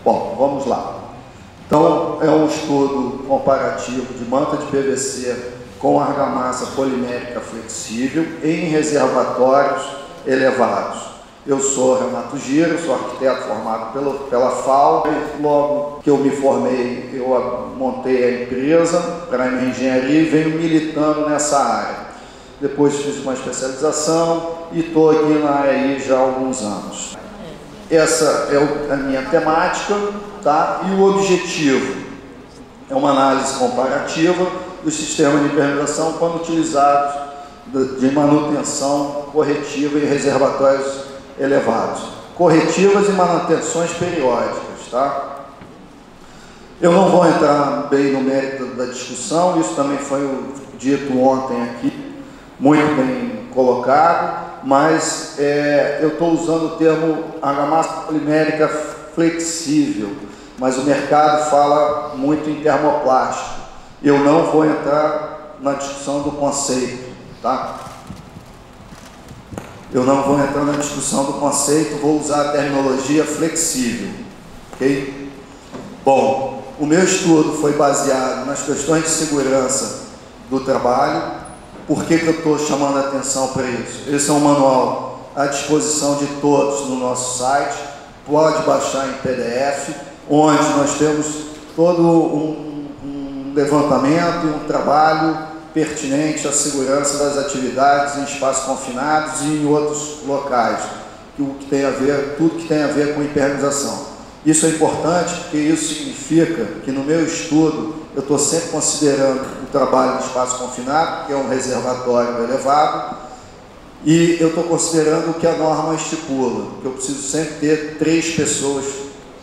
Bom, vamos lá. Então, é um estudo comparativo de manta de PVC com argamassa polimérica flexível em reservatórios elevados. Eu sou Renato Gira, sou arquiteto formado pela FAO. Logo que eu me formei, eu montei a empresa para a engenharia e venho militando nessa área. Depois fiz uma especialização e estou aqui na AEI já há alguns anos. Essa é a minha temática, tá? E o objetivo é uma análise comparativa dos sistemas de impermeabilização quando utilizados de manutenção corretiva em reservatórios elevados. Corretivas e manutenções periódicas, tá? Eu não vou entrar bem no mérito da discussão, isso também foi dito ontem aqui, muito bem colocado, mas eu estou usando o termo argamassa polimérica flexível, mas o mercado fala muito em termoplástico. Eu não vou entrar na discussão do conceito, tá? Eu não vou entrar na discussão do conceito, vou usar a terminologia flexível, ok? Bom, o meu estudo foi baseado nas questões de segurança do trabalho. Por que eu estou chamando a atenção para isso? Esse é um manual à disposição de todos no nosso site, pode baixar em PDF, onde nós temos todo um levantamento e um trabalho pertinente à segurança das atividades em espaços confinados e em outros locais, tudo que tem a ver com impermeabilização. Isso é importante porque isso significa que no meu estudo eu estou sempre considerando o trabalho de espaço confinado, que é um reservatório elevado, e eu estou considerando o que a norma estipula, que eu preciso sempre ter 3 pessoas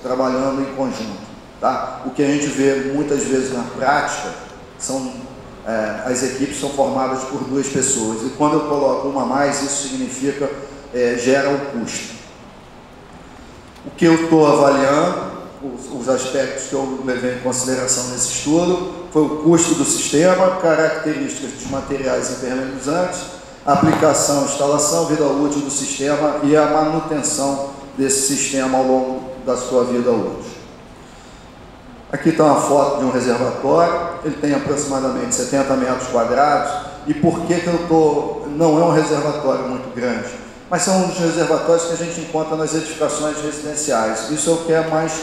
trabalhando em conjunto. Tá? O que a gente vê muitas vezes na prática são as equipes são formadas por 2 pessoas, e quando eu coloco uma a mais, isso significa, gera um custo. O que eu estou avaliando, os aspectos que eu levei em consideração nesse estudo, foi o custo do sistema, características dos materiais impermeabilizantes, aplicação, instalação, vida útil do sistema e a manutenção desse sistema ao longo da sua vida útil. Aqui está uma foto de um reservatório, ele tem aproximadamente 70 metros quadrados, e por que não é um reservatório muito grande, mas são os reservatórios que a gente encontra nas edificações residenciais, isso é o que é mais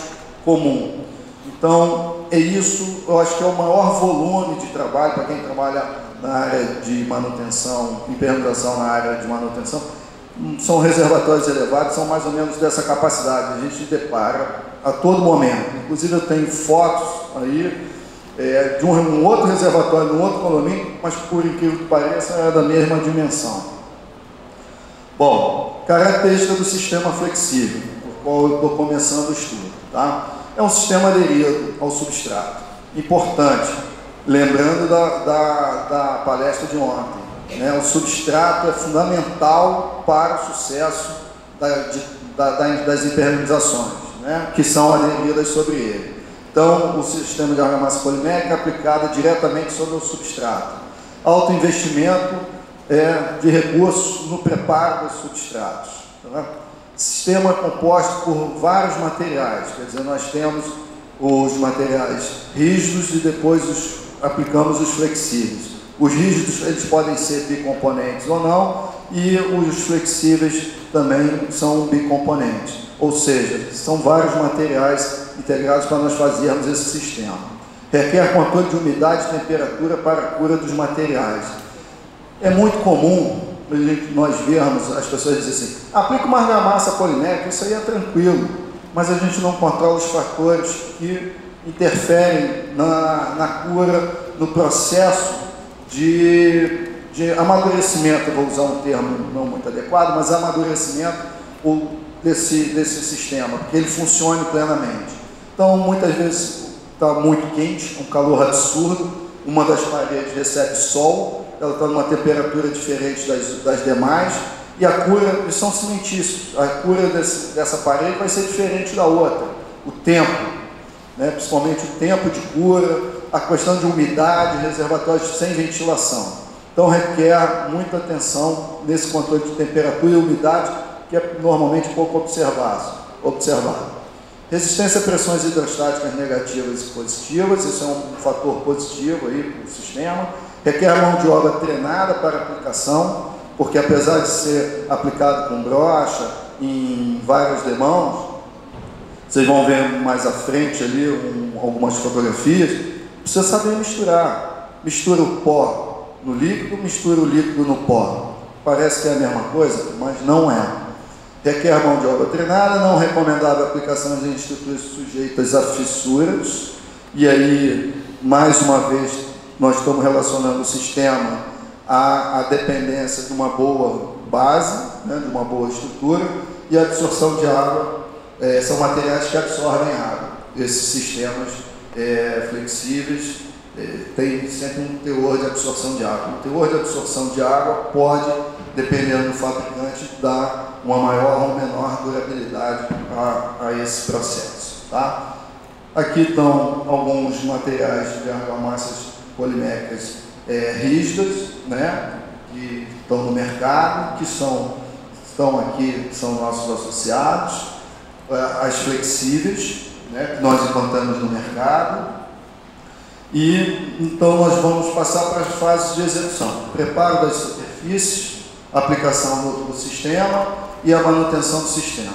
comum. Então, eu acho que é o maior volume de trabalho para quem trabalha na área de manutenção, impermeabilização na área de manutenção, são reservatórios elevados, são mais ou menos dessa capacidade, a gente depara a todo momento. Inclusive eu tenho fotos aí de um outro reservatório, de um outro condomínio, mas por incrível que pareça é da mesma dimensão. Bom, característica do sistema flexível, por qual eu estou começando o estudo. Tá? É um sistema aderido ao substrato. Importante, lembrando da palestra de ontem, né? O substrato é fundamental para o sucesso das impermeabilizações, né? Que são aderidas sobre ele. Então, o sistema de argamassa polimérica é aplicado diretamente sobre o substrato. Alto investimento de recursos no preparo dos substratos. Tá? Sistema composto por vários materiais, quer dizer, nós temos os materiais rígidos e depois aplicamos os flexíveis. Os rígidos eles podem ser bicomponentes ou não, e os flexíveis também são bicomponentes, ou seja, são vários materiais integrados para nós fazermos esse sistema. Requer controle de umidade e temperatura para a cura dos materiais. É muito comum nós vermos as pessoas dizerem assim, aplica uma argamassa polimérica, isso aí é tranquilo, mas a gente não controla os fatores que interferem na cura, no processo de amadurecimento, vou usar um termo não muito adequado, mas amadurecimento desse sistema, porque ele funcione plenamente. Então, muitas vezes está muito quente, um calor absurdo, uma das paredes recebe sol, ela está numa temperatura diferente das demais, e a cura, eles são cimentícios, a cura dessa parede vai ser diferente da outra. O tempo, né, principalmente o tempo de cura, a questão de umidade, reservatórios sem ventilação. Então requer muita atenção nesse controle de temperatura e umidade, que é normalmente pouco observado. Resistência a pressões hidrostáticas negativas e positivas, isso é um fator positivo aí para o sistema. Requer mão de obra treinada para aplicação, porque apesar de ser aplicado com brocha em várias demãos, vocês vão ver mais à frente ali algumas fotografias, precisa saber misturar. Mistura o pó no líquido, mistura o líquido no pó. Parece que é a mesma coisa, mas não é. Requer mão de obra treinada, não recomendável aplicações em estruturas sujeitas a fissuras. E aí, mais uma vez, nós estamos relacionando o sistema à dependência de uma boa base, né, de uma boa estrutura, e a absorção de água, são materiais que absorvem água. Esses sistemas flexíveis têm sempre um teor de absorção de água. O teor de absorção de água pode, dependendo do fabricante, dar uma maior ou menor durabilidade a esse processo. Tá? Aqui estão alguns materiais de argamassas poliméricas rígidas, né, que estão no mercado, que estão aqui, são nossos associados, as flexíveis, né, que nós encontramos no mercado. E então nós vamos passar para as fases de execução: preparo das superfícies, aplicação do sistema e a manutenção do sistema.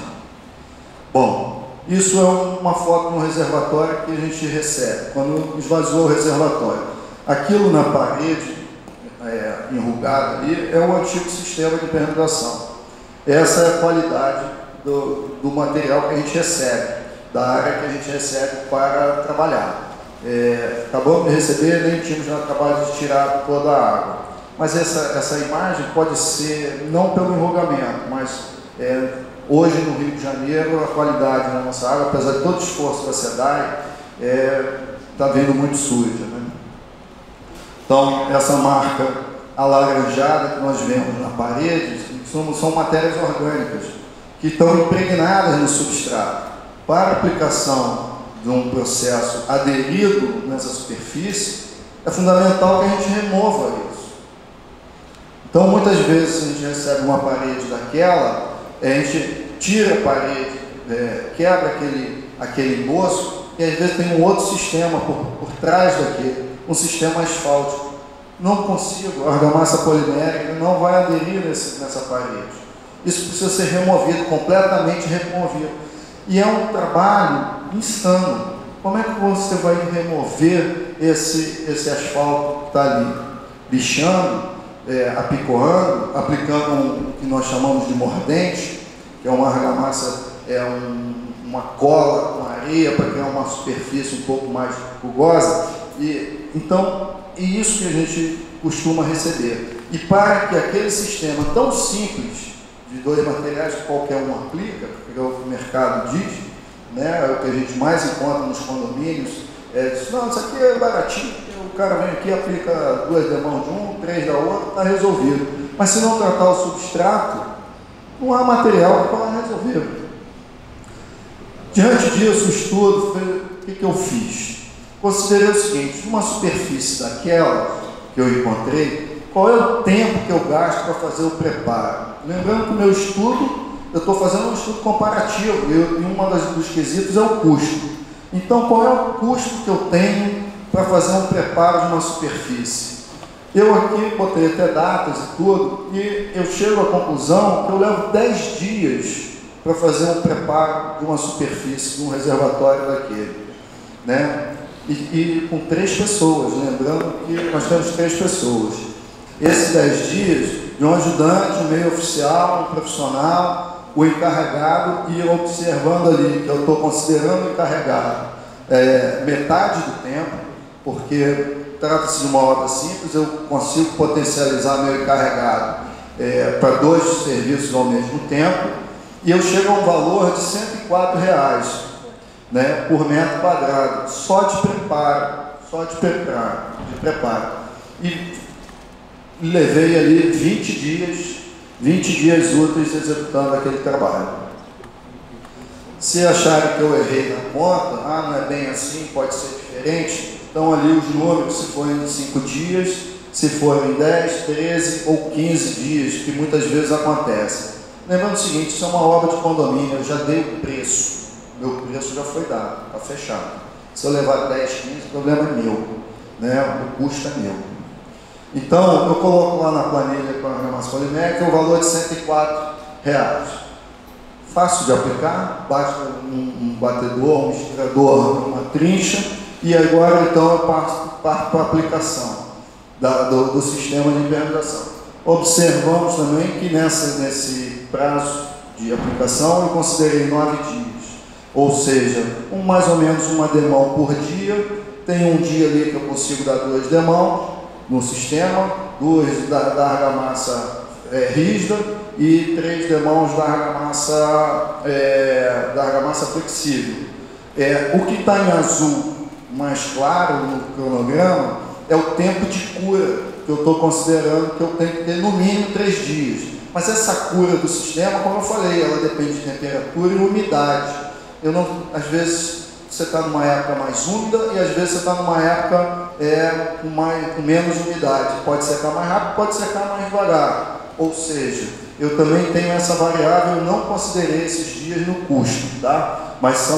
Bom, isso é uma foto no reservatório que a gente recebe, quando esvaziou o reservatório. Aquilo na parede, enrugado ali, é o antigo sistema de impermeabilização. Essa é a qualidade do material que a gente recebe, da área que a gente recebe para trabalhar. Acabamos de receber, nem tínhamos já acabado de tirar toda a água. Mas essa imagem pode ser, não pelo enrugamento, mas hoje no Rio de Janeiro, a qualidade da nossa água, apesar de todo o esforço da SEDAI, está vindo muito suja, né? Então, essa marca alaranjada que nós vemos na parede são matérias orgânicas que estão impregnadas no substrato. Para aplicação de um processo aderido nessa superfície, é fundamental que a gente remova isso. Então, muitas vezes, a gente recebe uma parede daquela, a gente tira a parede, quebra aquele emboço, e às vezes tem um outro sistema por trás daquele, um sistema asfáltico. Não consigo, a argamassa polimérica não vai aderir nessa parede. Isso precisa ser removido, completamente removido. E é um trabalho insano. Como é que você vai remover esse asfalto que está ali? Lixando, apicoando, aplicando o que nós chamamos de mordente, que é uma argamassa, uma cola com areia para criar uma superfície um pouco mais rugosa. E isso que a gente costuma receber. E para que aquele sistema tão simples, de dois materiais que qualquer um aplica, porque é o que o mercado diz, né, é o que a gente mais encontra nos condomínios, diz, não, isso aqui é baratinho, o cara vem aqui, aplica 2 demãos de um, 3 da outra, está resolvido. Mas se não tratar o substrato, não há material para resolver. Diante disso, o estudo, o que eu fiz? Considerei o seguinte: uma superfície daquela que eu encontrei, qual é o tempo que eu gasto para fazer o preparo? Lembrando que o meu estudo, eu estou fazendo um estudo comparativo, e um dos quesitos é o custo. Então, qual é o custo que eu tenho para fazer um preparo de uma superfície? Eu aqui botei até datas e tudo, e eu chego à conclusão que eu levo 10 dias para fazer um preparo de uma superfície, de um reservatório daquele, né? E com 3 pessoas, lembrando que nós temos 3 pessoas. Esses 10 dias, de um ajudante, um meio oficial, um profissional, o encarregado, e observando ali, que eu estou considerando o encarregado, metade do tempo, porque trata-se de uma obra simples, eu consigo potencializar meu encarregado para 2 serviços ao mesmo tempo, e eu chego a um valor de R$ 104, né, por metro quadrado, só de preparo. E levei ali 20 dias úteis executando aquele trabalho. Se acharem que eu errei na conta, não é bem assim, pode ser diferente, então ali os números, se forem 5 dias, se forem 10, 13 ou 15 dias, que muitas vezes acontece. Lembrando o seguinte, isso é uma obra de condomínio, eu já dei o preço. meu preço já foi dado, está fechado. Se eu levar 10, 15, o problema é meu, né? O custo é meu. Então, eu coloco lá na planilha com a argamassa polimérica o valor de R$104. Fácil de aplicar, basta um batedor, um misturador, uma trincha, e agora então eu parto para a aplicação do sistema de impermeabilização. Observamos também que nesse prazo de aplicação eu considerei 9 dias, ou seja, mais ou menos uma demão por dia. Tem um dia ali que eu consigo dar 2 demãos no sistema, 2 da argamassa rígida e 3 demãos da argamassa flexível. O que está em azul mais claro no cronograma é o tempo de cura que eu estou considerando que eu tenho que ter no mínimo 3 dias. Mas essa cura do sistema, como eu falei, ela depende de temperatura e umidade. Às vezes você está numa época mais úmida e às vezes você está numa época com menos umidade. Pode secar mais rápido, pode secar mais devagar. Ou seja, eu também tenho essa variável, eu não considerei esses dias no custo, tá? Mas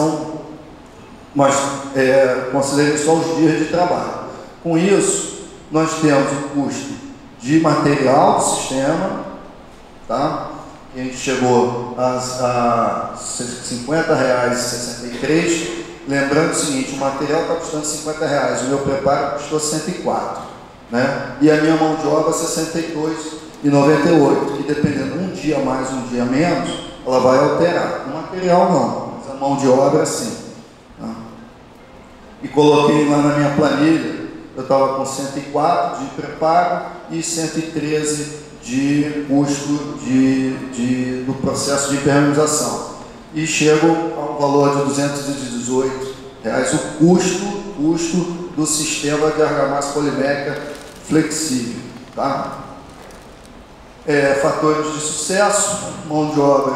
considerei só os dias de trabalho. Com isso, nós temos o custo de material do sistema, tá? A gente chegou a R$50,63. Lembrando o seguinte, o material está custando R$50, o meu preparo custou R$104, né? E a minha mão de obra R$62,98, que dependendo um dia mais, um dia menos, ela vai alterar. O material não, mas a mão de obra sim. Tá? E coloquei lá na minha planilha, eu estava com 104 de preparo e 113 de custo do processo de impermeabilização. E chego ao valor de R$218, o custo do sistema de argamassa polimérica flexível. Tá? Fatores de sucesso: mão de obra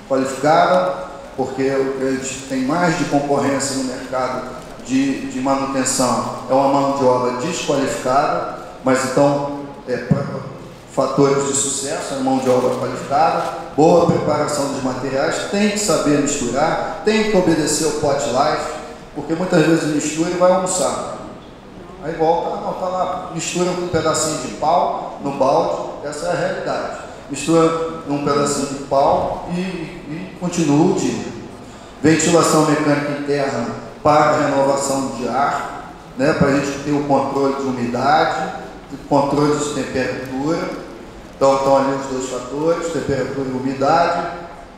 qualificada, porque a gente tem mais de concorrência no mercado de manutenção, é uma mão de obra desqualificada, mas então, fatores de sucesso, a mão de obra qualificada, boa preparação dos materiais, tem que saber misturar, tem que obedecer o pot life, porque muitas vezes mistura e vai almoçar. Aí volta, tá lá, mistura um pedacinho de pau no balde, essa é a realidade. Mistura um pedacinho de pau e continua o dia. Ventilação mecânica interna para renovação de ar, né, para a gente ter o controle de umidade, o controle de temperatura. Então, estão ali os 2 fatores, temperatura e umidade.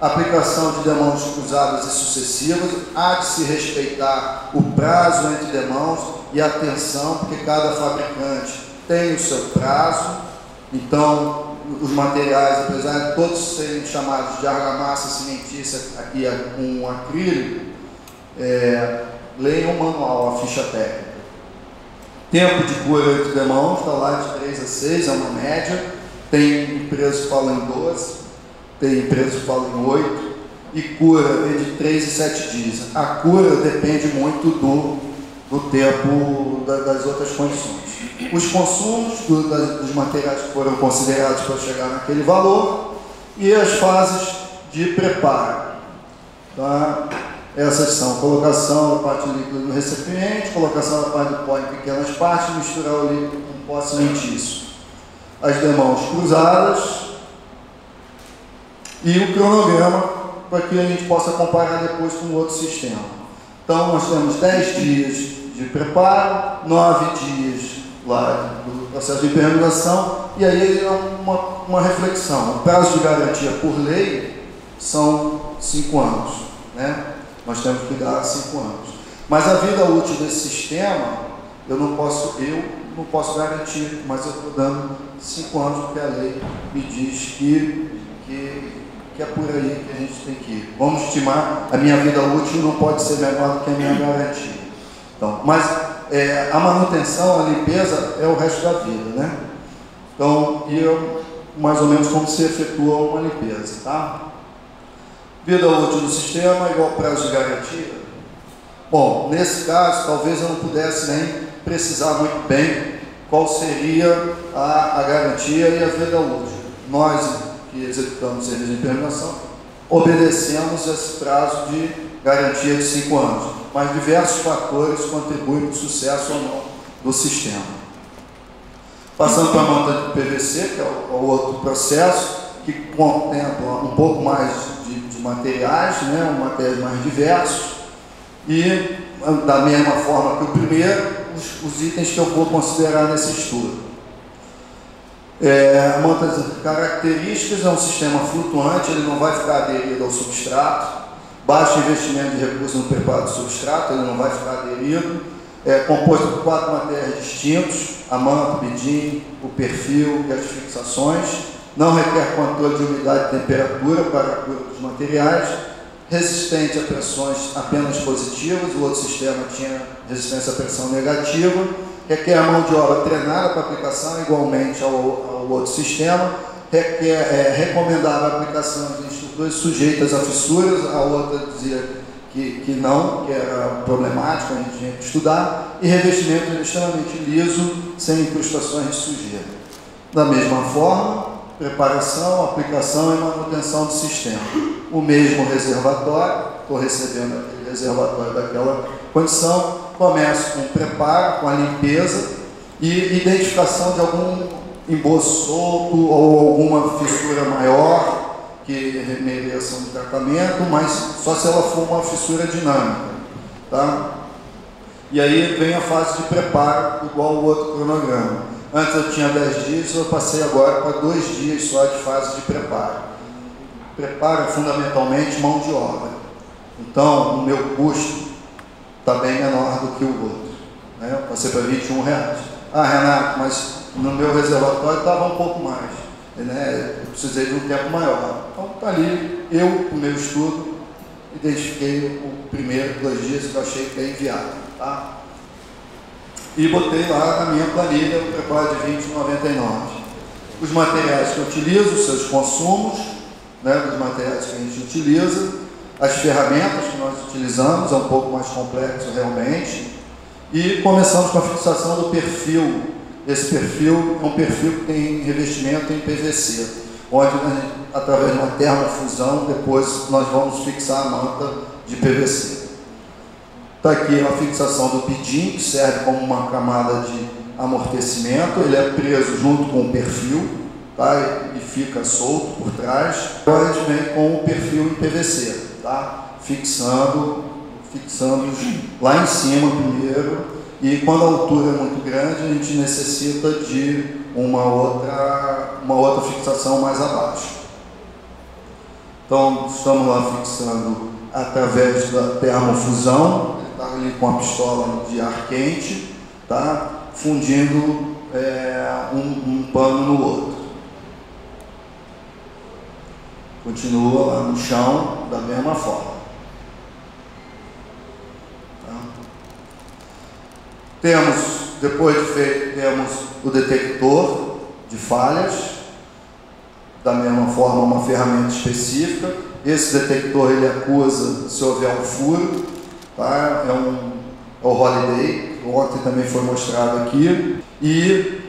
Aplicação de demãos cruzadas e sucessivas. Há de se respeitar o prazo entre demãos e atenção, porque cada fabricante tem o seu prazo. Então, os materiais, apesar de todos serem chamados de argamassa cimentícia aqui com acrílico, leiam o manual, a ficha técnica. Tempo de cura entre demãos está lá de 3 a 6, é uma média. Tem empresas que falam em 12, tem empresas que falam em 8, e cura é de 3 e 7 dias. A cura depende muito do tempo das outras condições. Os consumos dos materiais que foram considerados para chegar naquele valor e as fases de preparo. Tá? Essas são colocação da parte líquida do recipiente, colocação da parte do pó em pequenas partes, misturar o líquido com pó cimentício. As demãos cruzadas e o cronograma para que a gente possa comparar depois com o outro sistema. Então, nós temos 10 dias de preparo, 9 dias lá do processo de impermeabilização, e aí é uma reflexão. O prazo de garantia por lei são 5 anos, né? Nós temos que dar 5 anos. Mas a vida útil desse sistema, eu não posso garantir, mas eu estou dando 5 anos, porque a lei me diz que é por aí que a gente tem que ir. Vamos estimar, a minha vida útil não pode ser menor do que a minha garantia. Então, mas a manutenção, a limpeza é o resto da vida, né? Então, mais ou menos como se efetua uma limpeza, tá? Vida útil do sistema igual prazo de garantia. Bom, nesse caso, talvez eu não pudesse nem precisar muito bem qual seria a garantia e a vida útil. Nós que executamos serviço de impermeabilização, obedecemos esse prazo de garantia de 5 anos, mas diversos fatores contribuem para o sucesso ou não do sistema. Passando para a manta de PVC, que é o outro processo, que contempla um pouco mais de materiais, né, materiais mais diversos, e da mesma forma que o primeiro, os itens que eu vou considerar nesse estudo. Mantas características: é um sistema flutuante, ele não vai ficar aderido ao substrato, baixo investimento de recursos no preparo do substrato, ele não vai ficar aderido, é composto por 4 materiais distintos: a manta, o bidim, o perfil e as fixações, não requer controle de umidade e temperatura para a cura dos materiais, resistente a pressões apenas positivas, o outro sistema tinha resistência à pressão negativa, requer mão de obra treinada para aplicação, igualmente ao outro sistema, requer recomendável a aplicação de estruturas sujeitas a fissuras, a outra dizia que não, que era problemático, a gente tinha que estudar, e revestimento extremamente liso, sem incrustações de sujeira. Da mesma forma, preparação, aplicação e manutenção do sistema. O mesmo reservatório, estou recebendo aquele reservatório daquela condição, começo com o preparo, com a limpeza e identificação de algum emboço solto ou alguma fissura maior que mereça um tratamento, mas só se ela for uma fissura dinâmica, tá? E aí vem a fase de preparo, igual o outro cronograma. Antes eu tinha 10 dias, eu passei agora para 2 dias só de fase de preparo. Preparo é fundamentalmente mão de obra. Então, o meu custo está bem menor do que o outro, né? Eu passei para R$21. Ah, Renato, mas no meu reservatório estava um pouco mais, né? Eu precisei de um tempo maior. Então, está ali, eu, com o meu estudo, identifiquei o primeiro 2 dias que eu achei bem viável, tá? E botei lá na minha planilha o preparo de 20,99. Os materiais que eu utilizo, os seus consumos, né, dos materiais que a gente utiliza, as ferramentas que nós utilizamos, é um pouco mais complexo realmente, e começamos com a fixação do perfil. Esse perfil é um perfil que tem revestimento em PVC, onde, através de uma termofusão, depois nós vamos fixar a manta de PVC. Está aqui a fixação do bidim, que serve como uma camada de amortecimento, ele é preso junto com o perfil, tá? E fica solto por trás. Agora a gente vem com o perfil em PVC, tá? Fixando lá em cima primeiro, e quando a altura é muito grande, a gente necessita de uma outra fixação mais abaixo. Então, estamos lá fixando através da termofusão, está ali com a pistola de ar quente, tá? Fundindo um pano no outro. Continua lá no chão da mesma forma. Tá? Depois de feito, temos o detector de falhas, da mesma forma uma ferramenta específica. Esse detector ele acusa se houver um furo, tá? É o Holiday, que ontem também foi mostrado aqui. E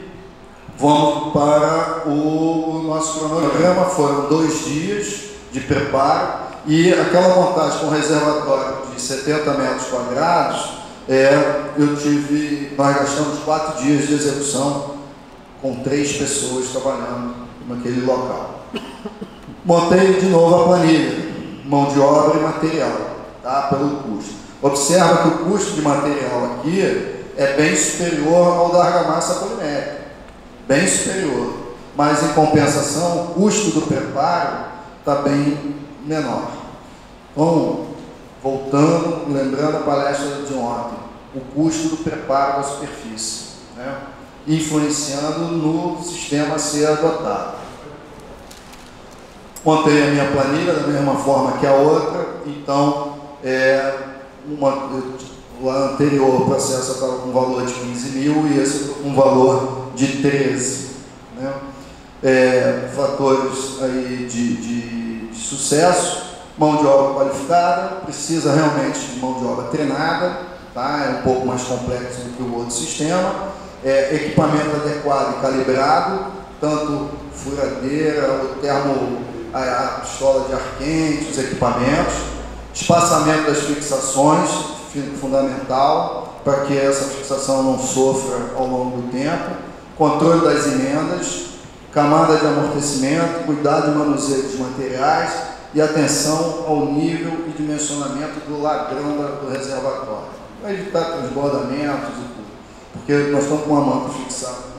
vamos para o nosso cronograma. Foram 2 dias de preparo e aquela montagem com reservatório de 70 metros quadrados, nós gastamos 4 dias de execução com 3 pessoas trabalhando naquele local. Montei de novo a planilha, mão de obra e material, tá? Pelo custo. Observa que o custo de material aqui é bem superior ao da argamassa polimérica, bem superior, mas em compensação o custo do preparo está bem menor. Então, voltando, lembrando a palestra de ontem, o custo do preparo da superfície, né? Influenciando no sistema a ser adotado. Montei a minha planilha da mesma forma que a outra, então o anterior processo estava com um valor de 15 mil e esse com um valor de 13. Né? Fatores aí de sucesso: mão de obra qualificada, precisa realmente de mão de obra treinada, tá? É um pouco mais complexo do que o outro sistema, equipamento adequado e calibrado, tanto furadeira, o a pistola de ar quente, os equipamentos, espaçamento das fixações, fundamental, para que essa fixação não sofra ao longo do tempo, controle das emendas, camada de amortecimento, cuidado de manuseio dos materiais e atenção ao nível e dimensionamento do ladrão do reservatório, para evitar transbordamentos e tudo, porque nós estamos com uma manta fixada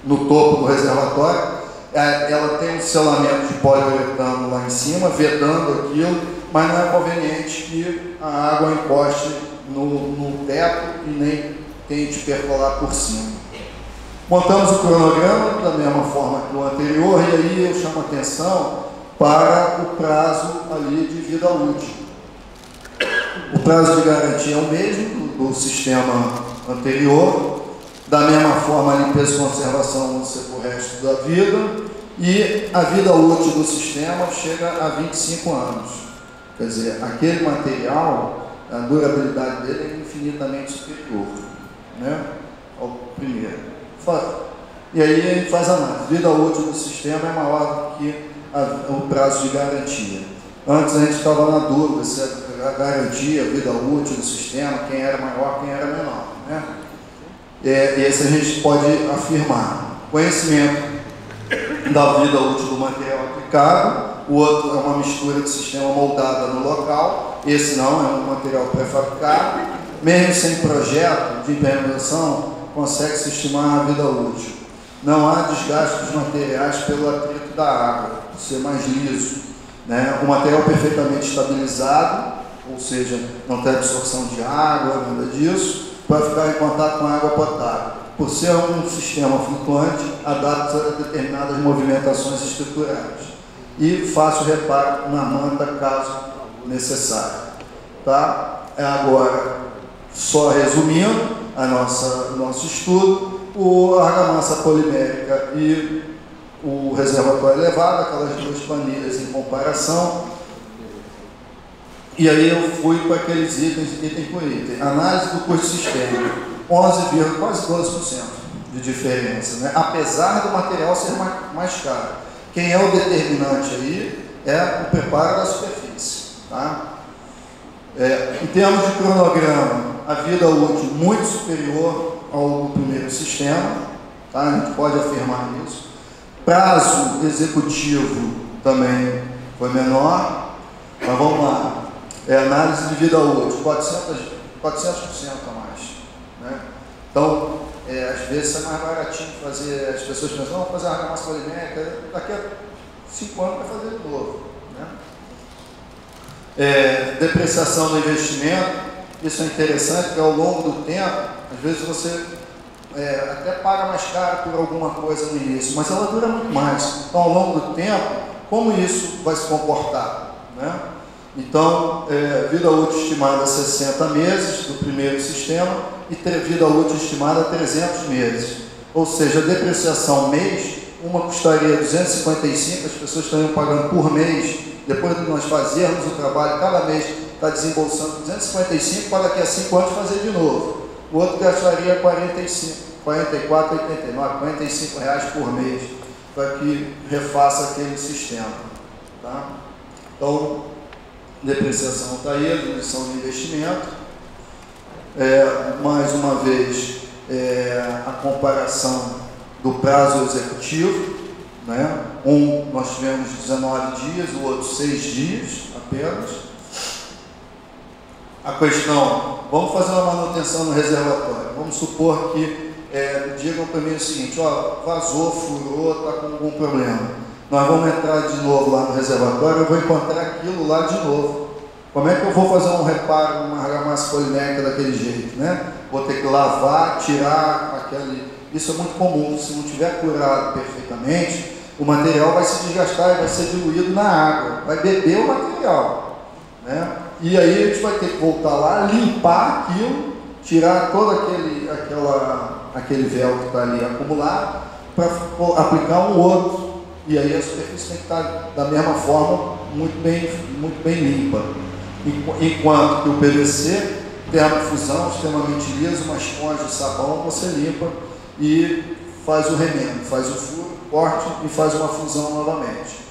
no topo do reservatório, ela tem um selamento de poliuretano lá em cima, vedando aquilo, mas não é conveniente que a água encoste no teto e nem tente percolar por cima. Montamos o cronograma da mesma forma que o anterior, e aí eu chamo a atenção para o prazo ali de vida útil. O prazo de garantia é o mesmo do sistema anterior, da mesma forma a limpeza e conservação vão ser para o resto da vida, e a vida útil do sistema chega a 25 anos. Quer dizer, aquele material, a durabilidade dele é infinitamente superior, né, ao primeiro. E aí a gente faz a análise. A vida útil do sistema é maior do que o prazo de garantia. Antes a gente estava na dúvida se a garantia, a vida útil do sistema, quem era maior, quem era menor, né? E esse a gente pode afirmar. Conhecimento da vida útil do material aplicado, o outro é uma mistura de sistema moldada no local, esse não, é um material pré-fabricado. Mesmo sem projeto de implementação, consegue-se estimar a vida útil. Não há desgaste dos materiais pelo atrito da água, ser mais liso, né? O material perfeitamente estabilizado, ou seja, não tem absorção de água, nada disso, para ficar em contato com a água potável. Por ser um sistema flutuante, adapta a determinadas movimentações estruturais. E fácil reparo na manta, caso necessário. Tá? Agora, só resumindo o nosso estudo, a argamassa polimérica e o reservatório elevado, aquelas duas planilhas em comparação. E aí eu fui para aqueles itens, item por item. Análise do custo sistêmico, 11, quase 12% de diferença, né? Apesar do material ser mais caro. Quem é o determinante aí é o preparo da superfície. Tá? Em termos de cronograma, a vida útil muito superior ao do primeiro sistema, tá? A gente pode afirmar isso. Prazo executivo também foi menor, mas vamos lá. Análise de vida útil, 400% a mais, né? Então, às vezes é mais baratinho fazer, as pessoas pensam, vamos fazer uma argamassa polimérica, daqui a 5 anos vai fazer de novo, né? Depreciação do investimento, isso é interessante, porque ao longo do tempo, às vezes você até paga mais caro por alguma coisa no início, mas ela dura muito mais. Então, ao longo do tempo, como isso vai se comportar, né? Então, vida útil estimada a 60 meses do primeiro sistema e vida útil estimada a 300 meses. Ou seja, a depreciação mês, uma custaria 255, as pessoas estão pagando por mês, depois de nós fazermos o trabalho, cada mês está desembolsando 255 para daqui a 5 anos fazer de novo. O outro gastaria 45 reais por mês para que refaça aquele sistema. Tá? Então, depreciação está aí, a diminuição do investimento. Mais uma vez, a comparação do prazo executivo, né? Nós tivemos 19 dias, o outro 6 dias apenas. A questão, vamos fazer uma manutenção no reservatório. Vamos supor que digam para mim o seguinte, ó, vazou, furou, está com algum problema. Nós vamos entrar de novo lá no reservatório, eu vou encontrar aquilo lá de novo. Como é que eu vou fazer um reparo numa argamassa polimérica daquele jeito, né? Vou ter que lavar, tirar aquele... Isso é muito comum, se não tiver curado perfeitamente, o material vai se desgastar e vai ser diluído na água, vai beber o material, né? E aí a gente vai ter que voltar lá, limpar aquilo, tirar todo aquele véu que está ali acumulado, para aplicar um outro. E aí a superfície tem que estar da mesma forma, muito bem limpa. Enquanto que o PVC, termofusão, extremamente liso, uma esponja de sabão, você limpa e faz o remendo, faz o furo, corte e faz uma fusão novamente.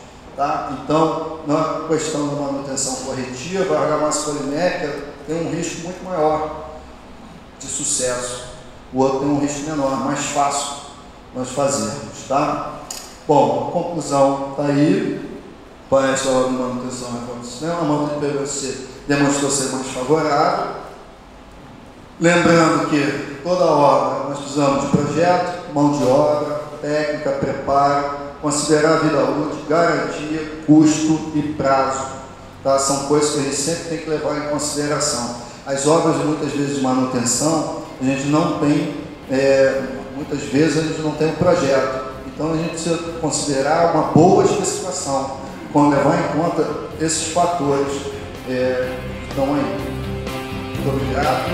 Tá? Então, na questão da manutenção corretiva, a argamassa polimérica tem um risco muito maior de sucesso. O outro tem um risco menor, mais fácil nós fazermos. Tá? Bom, a conclusão está aí. Para esta obra de manutenção e reforma do sistema, a mão de PVC demonstrou ser mais favorável. Lembrando que toda obra nós precisamos de projeto, mão de obra, técnica, preparo, considerar a vida útil, garantia, custo e prazo. Tá? São coisas que a gente sempre tem que levar em consideração. As obras, muitas vezes, de manutenção, a gente não tem, muitas vezes a gente não tem um projeto. Então a gente precisa considerar uma boa especificação, quando levar em conta esses fatores que estão aí. Muito obrigado.